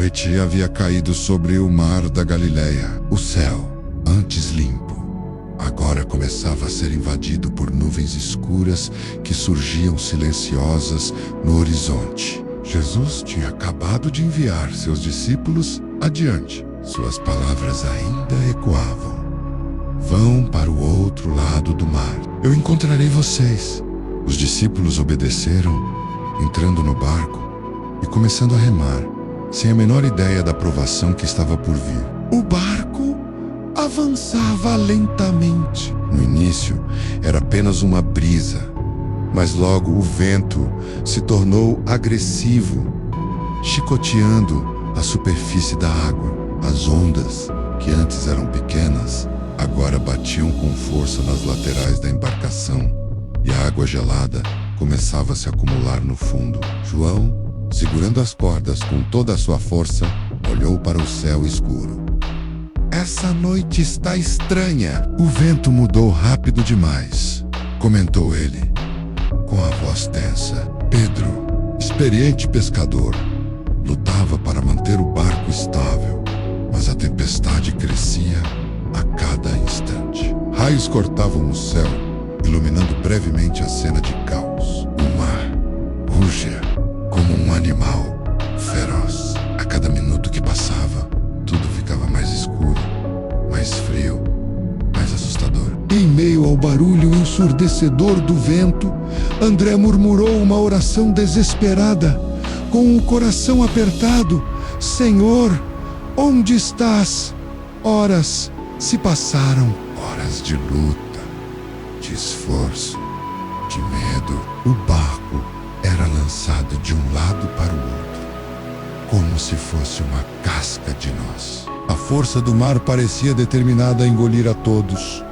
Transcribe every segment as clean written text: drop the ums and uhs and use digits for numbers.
noite havia caído sobre o mar da Galileia. O céu, antes limpo, agora começava a ser invadido por nuvens escuras que surgiam silenciosas no horizonte. Jesus tinha acabado de enviar seus discípulos adiante. Suas palavras ainda ecoavam. Vão para o outro lado do mar. Eu encontrarei vocês. Os discípulos obedeceram, entrando no barco e começando a remar, sem a menor ideia da provação que estava por vir. O barco avançava lentamente. No início, era apenas uma brisa, mas logo o vento se tornou agressivo, chicoteando a superfície da água. As ondas, que antes eram pequenas, agora batiam com força nas laterais da embarcação, e a água gelada começava a se acumular no fundo. João, segurando as cordas com toda a sua força, olhou para o céu escuro. Essa noite está estranha. O vento mudou rápido demais, comentou ele, com a voz tensa. Pedro, experiente pescador, lutava para manter o barco estável, mas a tempestade crescia a cada instante. Raios cortavam o céu, iluminando brevemente a cena de caos. O mar rugia como um animal feroz. A cada minuto que passava, tudo ficava mais escuro, mais frio, mais assustador. Em meio ao barulho ensurdecedor do vento, André murmurou uma oração desesperada, com o coração apertado. Senhor, onde estás? Horas se passaram. Horas de luta, de esforço, de medo. O barco era lançado de um lado para o outro, como se fosse uma casca de nós. A força do mar parecia determinada a engolir a todos.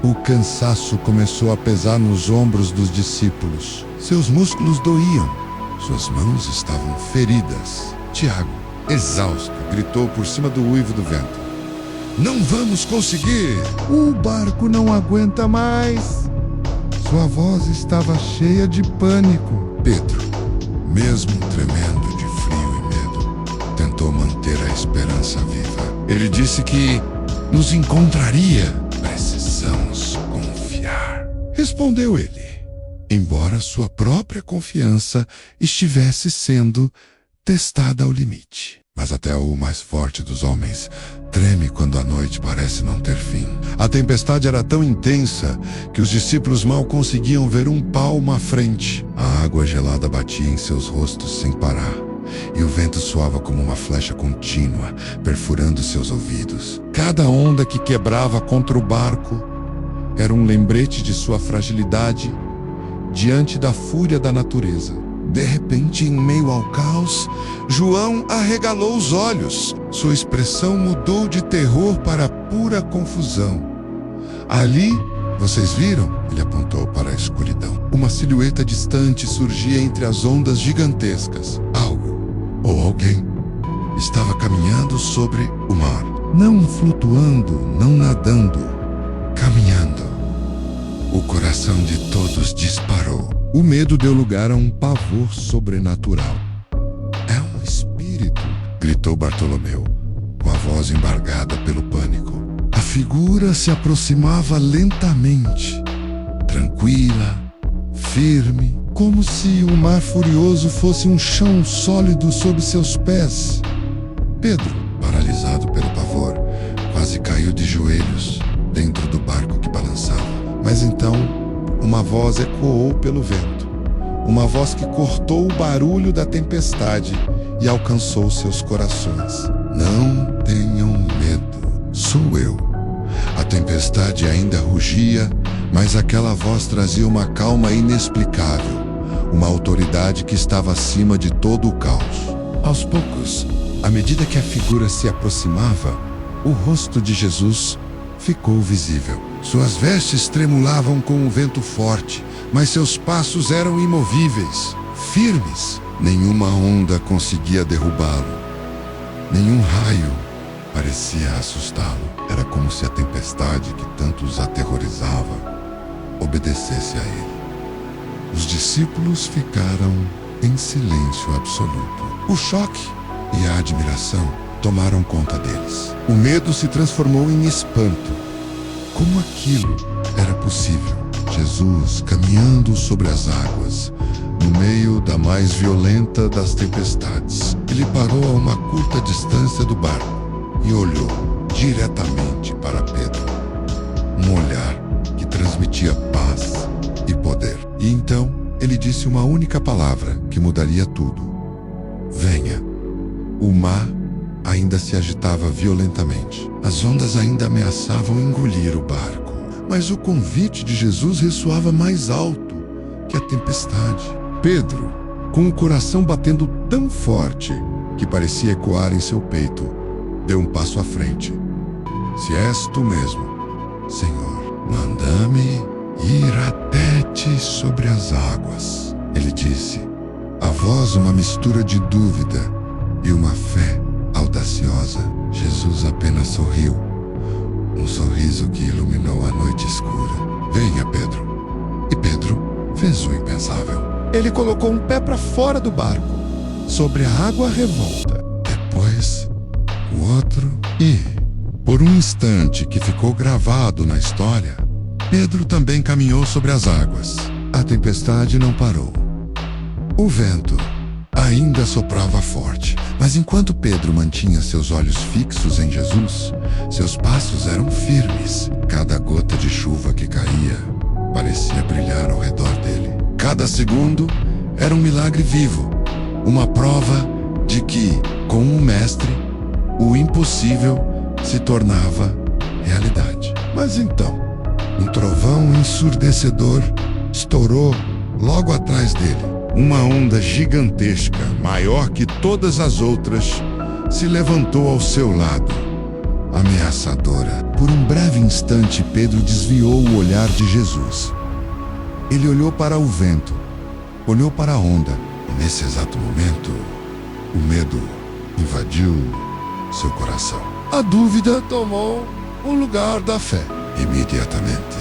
O cansaço começou a pesar nos ombros dos discípulos. Seus músculos doíam, suas mãos estavam feridas. Tiago, exausto, gritou por cima do uivo do vento: não vamos conseguir! O barco não aguenta mais! Sua voz estava cheia de pânico. Pedro, mesmo tremendo de frio e medo, tentou manter a esperança viva. Ele disse que nos encontraria. Precisamos confiar, respondeu ele, embora sua própria confiança estivesse sendo testada ao limite. Mas até o mais forte dos homens treme quando a noite parece não ter fim. A tempestade era tão intensa que os discípulos mal conseguiam ver um palmo à frente. A água gelada batia em seus rostos sem parar, e o vento soava como uma flecha contínua, perfurando seus ouvidos. Cada onda que quebrava contra o barco era um lembrete de sua fragilidade diante da fúria da natureza. De repente, em meio ao caos, João arregalou os olhos. Sua expressão mudou de terror para pura confusão. Ali, vocês viram? Ele apontou para a escuridão. Uma silhueta distante surgia entre as ondas gigantescas. Algo, ou alguém, estava caminhando sobre o mar. Não flutuando, não nadando, caminhando. O coração de todos disparou. O medo deu lugar a um pavor sobrenatural. É um espírito, gritou Bartolomeu, com a voz embargada pelo pânico. A figura se aproximava lentamente, tranquila, firme, como se o mar furioso fosse um chão sólido sob seus pés. Pedro, paralisado pelo pavor, quase caiu de joelhos dentro do barco que balançava. Mas então, uma voz ecoou pelo vento, uma voz que cortou o barulho da tempestade e alcançou seus corações. Não tenham medo, sou eu. A tempestade ainda rugia, mas aquela voz trazia uma calma inexplicável, uma autoridade que estava acima de todo o caos. Aos poucos, à medida que a figura se aproximava, o rosto de Jesus ficou visível. Suas vestes tremulavam com o vento forte, mas seus passos eram imovíveis, firmes. Nenhuma onda conseguia derrubá-lo. Nenhum raio parecia assustá-lo. Era como se a tempestade que tanto os aterrorizava obedecesse a ele. Os discípulos ficaram em silêncio absoluto. O choque e a admiração tomaram conta deles. O medo se transformou em espanto. Como aquilo era possível? Jesus caminhando sobre as águas, no meio da mais violenta das tempestades. Ele parou a uma curta distância do barco e olhou diretamente para Pedro. Um olhar que transmitia paz e poder. E então ele disse uma única palavra que mudaria tudo: venha. O mar ainda se agitava violentamente. As ondas ainda ameaçavam engolir o barco. Mas o convite de Jesus ressoava mais alto que a tempestade. Pedro, com o coração batendo tão forte que parecia ecoar em seu peito, deu um passo à frente. Se és tu mesmo, Senhor, manda-me ir até ti sobre as águas. Ele disse, a voz uma mistura de dúvida e uma fé audaciosa. Jesus apenas sorriu, um sorriso que iluminou a noite escura. Venha, Pedro. E Pedro fez o impensável. Ele colocou um pé para fora do barco, sobre a água revolta. Depois, o outro e, por um instante que ficou gravado na história, Pedro também caminhou sobre as águas. A tempestade não parou. O vento ainda soprava forte, mas enquanto Pedro mantinha seus olhos fixos em Jesus, seus passos eram firmes. Cada gota de chuva que caía parecia brilhar ao redor dele. Cada segundo era um milagre vivo, uma prova de que, com o Mestre, o impossível se tornava realidade. Mas então, um trovão ensurdecedor estourou logo atrás dele. Uma onda gigantesca, maior que todas as outras, se levantou ao seu lado, ameaçadora. Por um breve instante, Pedro desviou o olhar de Jesus. Ele olhou para o vento, olhou para a onda, e nesse exato momento, o medo invadiu seu coração. A dúvida tomou o lugar da fé. Imediatamente,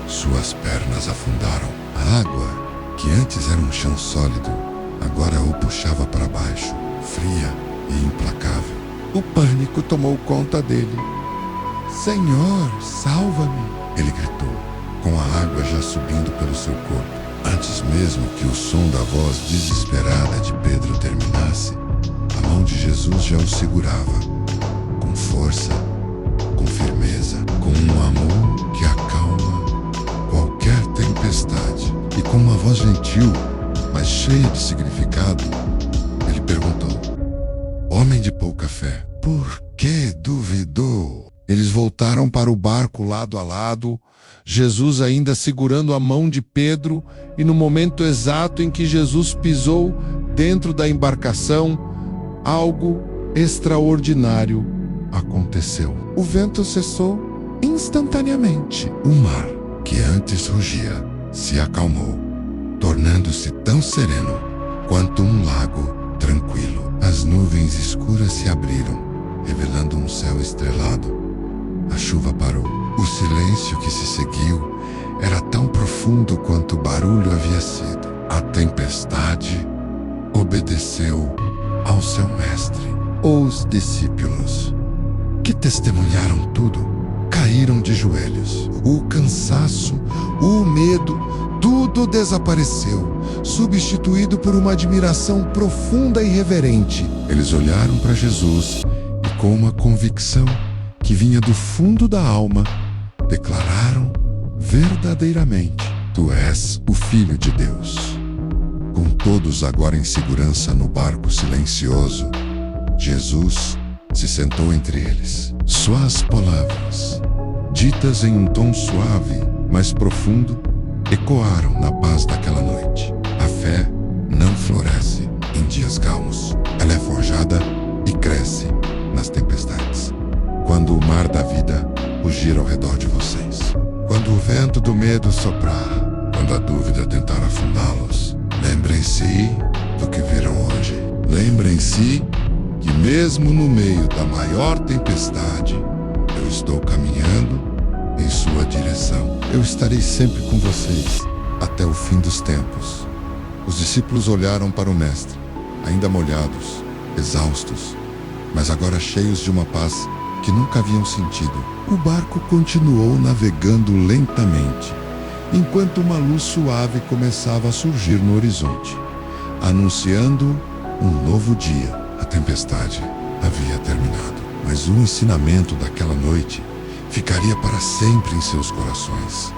suas pernas afundaram. A água, que antes era um chão sólido, agora o puxava para baixo, fria e implacável. O pânico tomou conta dele. Senhor, salva-me! Ele gritou, com a água já subindo pelo seu corpo. Antes mesmo que o som da voz desesperada de Pedro terminasse, a mão de Jesus já o segurava, com força, com firmeza, com um amor que acalma qualquer tempestade. E com uma voz gentil, mas cheia de significado, ele perguntou, homem de pouca fé, por que duvidou? Eles voltaram para o barco lado a lado, Jesus ainda segurando a mão de Pedro, e no momento exato em que Jesus pisou dentro da embarcação, algo extraordinário aconteceu. O vento cessou instantaneamente. O mar, que antes rugia, se acalmou, tornando-se tão sereno quanto um lago tranquilo. As nuvens escuras se abriram, revelando um céu estrelado. A chuva parou. O silêncio que se seguiu era tão profundo quanto o barulho havia sido. A tempestade obedeceu ao seu mestre. Os discípulos, que testemunharam tudo, caíram de joelhos. O cansaço, o medo, tudo desapareceu, substituído por uma admiração profunda e reverente. Eles olharam para Jesus e, com uma convicção que vinha do fundo da alma, declararam verdadeiramente: Tu és o Filho de Deus. Com todos agora em segurança no barco silencioso, Jesus se sentou entre eles. Suas palavras, ditas em um tom suave, mas profundo, ecoaram na paz daquela noite. A fé não floresce em dias calmos. Ela é forjada e cresce nas tempestades. Quando o mar da vida rugir ao redor de vocês. Quando o vento do medo soprar. Quando a dúvida tentar afundá-los. Lembrem-se do que viram hoje. Lembrem-se que mesmo no meio da maior tempestade, eu estou caminhando em sua direção. Eu estarei sempre com vocês, até o fim dos tempos. Os discípulos olharam para o Mestre, ainda molhados, exaustos, mas agora cheios de uma paz que nunca haviam sentido. O barco continuou navegando lentamente, enquanto uma luz suave começava a surgir no horizonte, anunciando um novo dia. A tempestade havia terminado, mas o ensinamento daquela noite ficaria para sempre em seus corações.